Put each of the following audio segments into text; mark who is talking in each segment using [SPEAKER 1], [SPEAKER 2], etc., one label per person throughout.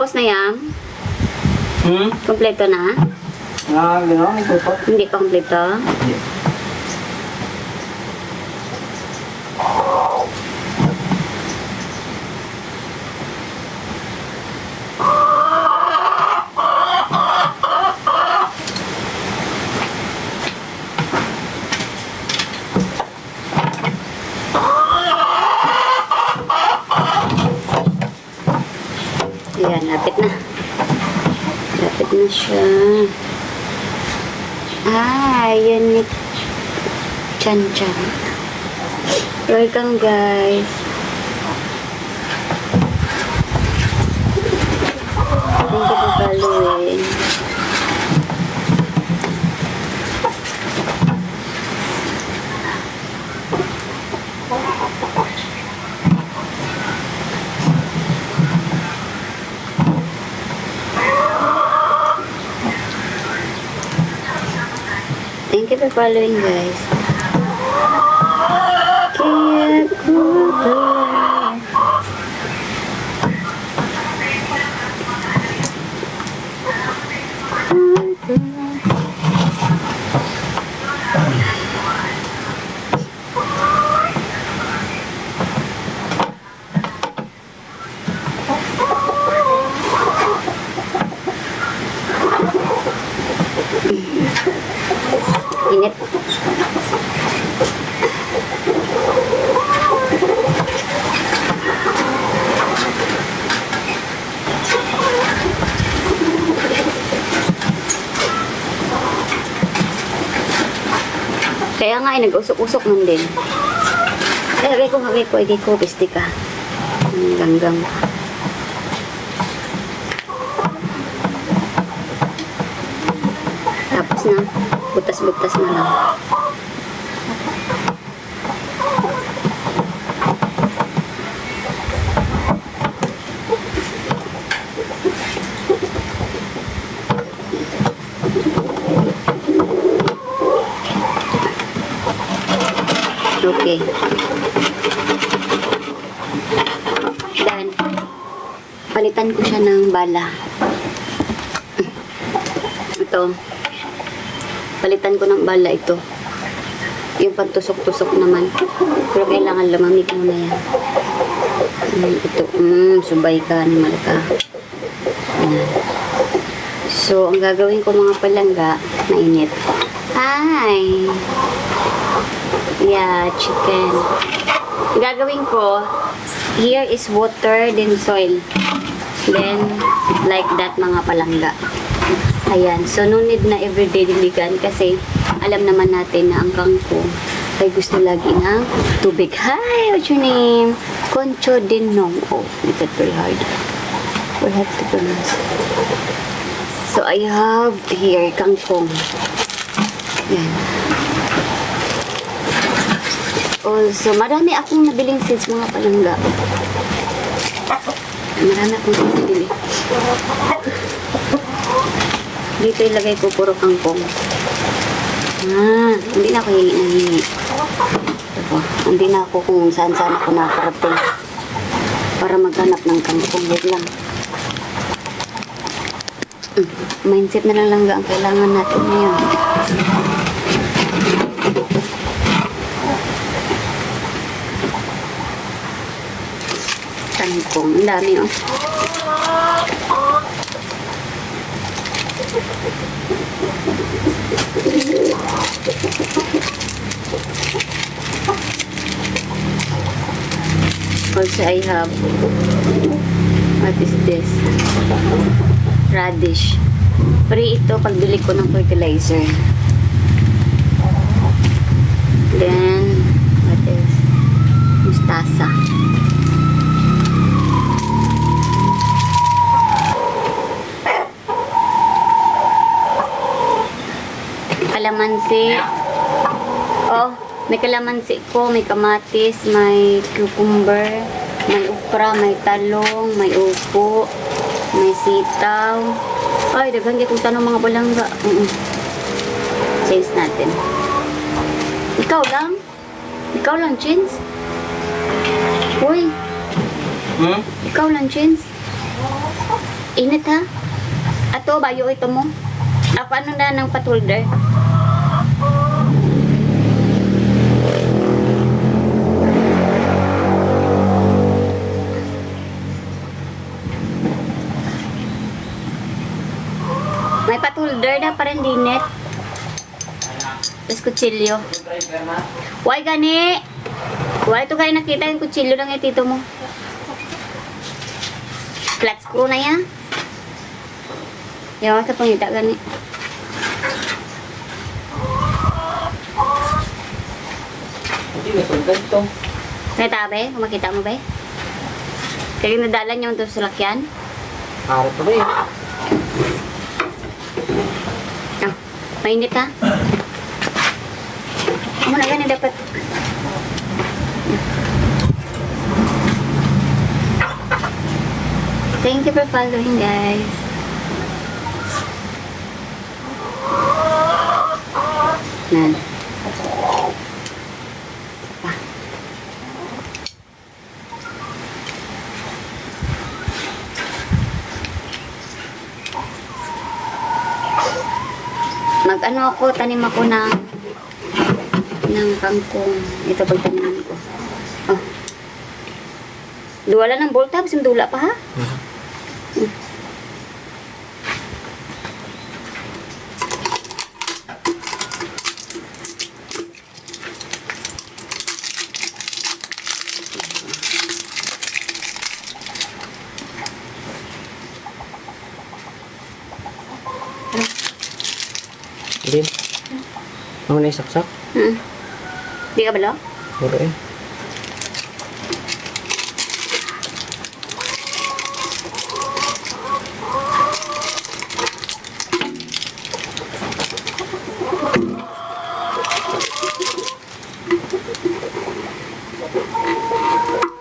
[SPEAKER 1] Tapos na yan? Kompleto na?
[SPEAKER 2] Gano'n, ito po.
[SPEAKER 1] Hindi pa kompleto? Ayan, lapit na. Lapit na siya. Unique chan-chan. Welcome, guys. Thank you for following. Thank you for following, guys. Kaya ko init. Kaya nga ay nag-usok-usok nun din. Lagay ko, pisti ka. Ganggang. Tapos na, butas-butas na lang. Okay. Dan, palitan ko siya ng bala. Ito. Palitan ko ng bala ito. Yung pagtusok-tusok naman. Pero kailangan lamamig muna yan. Ito. Subay ka, animal ka. Ayan. So, ang gagawin ko mga palangga, mainit. Hi! Yeah, chicken. Ang gagawin ko, here is water, then soil. Then, like that mga palangga. Ayan. So, no need na everyday diligan kasi alam naman natin na ang kangkong ay gusto lagi ng tubig. Hi! What's your name? Concho Dinong. Oh, it's very hard. We have to pronounce. So, I have here kangkong. Ayan. Also, marami akong nabiling seeds mga palangga. Marami akong nabili. Dito ilagay ko puro kangkong. Hindi na ako hingi. Hindi na ako kung saan-saan ako nakarating para maghanap ng kangkong. Wait lang. Mindset na lang ang kailangan natin ngayon. Kangkong. Ang dami, oh. Also, I have, what is this? Radish. Free ito pagbili ko ng fertilizer. Then, what is? Mustasa. Kalamansi. Oh, may kalamansi ko, may kamatis, may cucumber, may okra, may talong, may upo, may sitaw. Ay, daghan kitong tanong mga balangga. Change natin. Ikaw lang? Ikaw lang, Chins? Uy. Ikaw lang, Chins? Init ha? Ato, bayo ito mo. Ako ano na ng patulder? May patulder na pa rin dinit. Tapos kutsilyo. Why gani? Why ito kayo nakita yung kutsilyo lang yung tito mo? Flat screw na yan. Yawan sa pangita gani.
[SPEAKER 2] Hindi na pagkat ito.
[SPEAKER 1] Nakita ba? Kung makita mo ba? Kaya nadala niyo ito sa lakyan?
[SPEAKER 2] Harap pa ba yun?
[SPEAKER 1] Ah, mainit ha? Ano na yan, dapat. Thank you for following, guys. Nan. Pa. Mag-ano ako, tanim ako ng kangkong. Ito pagtaniman ko. Oh. Duwala ng bolta, bisim dula pa ha?
[SPEAKER 2] Hindi. Ano na isaksak?
[SPEAKER 1] Di ka balo?
[SPEAKER 2] Puro eh.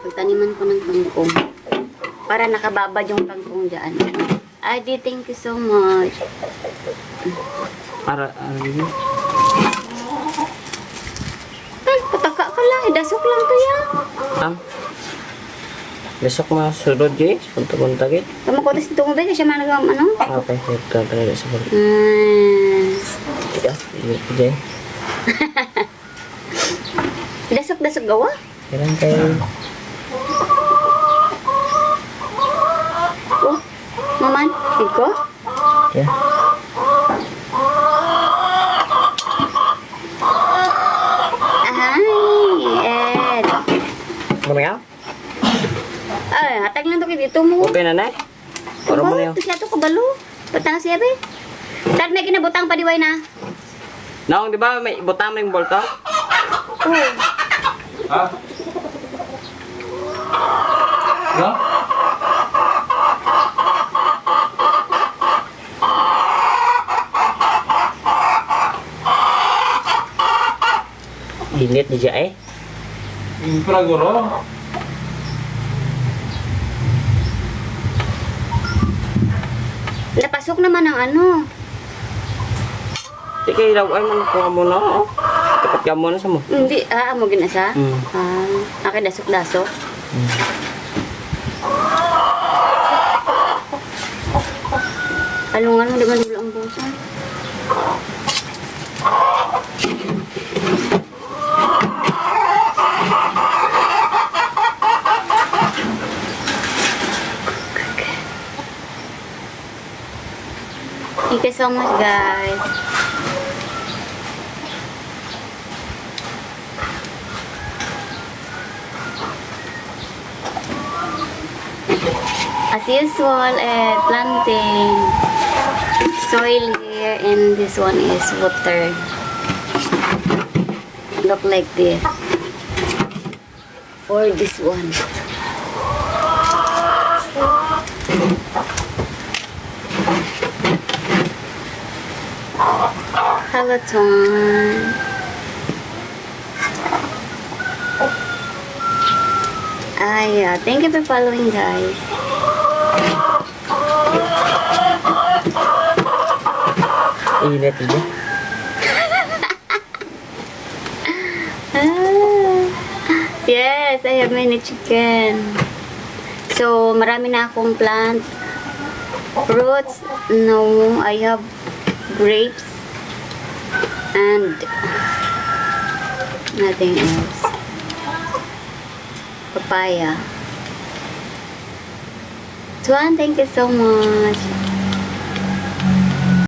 [SPEAKER 1] Pagtaniman ko ng kangkong. Para nakababad yung kangkong dyan. Adi, thank you so much.
[SPEAKER 2] Para, ano yun?
[SPEAKER 1] Pataka ka lang. Dasok lang to yan.
[SPEAKER 2] Besok mga sulod guys. Punta-punta guys.
[SPEAKER 1] Tama ko tas itong ubay kasi siya managam ano?
[SPEAKER 2] Okay, ito talaga sa balik.
[SPEAKER 1] Hmm.
[SPEAKER 2] Diyan.
[SPEAKER 1] Dasok-dasok gawa?
[SPEAKER 2] Kailan kayo?
[SPEAKER 1] Oh, maman, iko?
[SPEAKER 2] Yeah.
[SPEAKER 1] Ahay, Ed.
[SPEAKER 2] Muna nga?
[SPEAKER 1] Ay, hatag lang to kay dito mo.
[SPEAKER 2] Okay na na? Para mo na yun.
[SPEAKER 1] Siya to kabalo. Patang siya be. Tad may kinabutang padiway na.
[SPEAKER 2] Naong, di ba may butang mo yung bolta?
[SPEAKER 1] Oh.
[SPEAKER 2] Ha? Ha? Init di siya eh.
[SPEAKER 3] Impra guro.
[SPEAKER 1] Napasok naman ang ano.
[SPEAKER 2] Sige, ilaw ay man ko mo na. Oh. Tapat ka mo na sa mo.
[SPEAKER 1] Hindi, mo ginasa?
[SPEAKER 2] Mm.
[SPEAKER 1] Akin dasok-dasok. Alungan mo, di man dulo ang busan. Thank you so much, guys. As usual, planting soil here, and this one is water. Look like this. For this one. Peloton. Yeah. Thank you for following, guys.
[SPEAKER 2] Init di.
[SPEAKER 1] Yes, I have many chicken. So, marami na akong plant. Fruits, no, I have grapes and nothing else. Papaya. Tuan, thank you so much.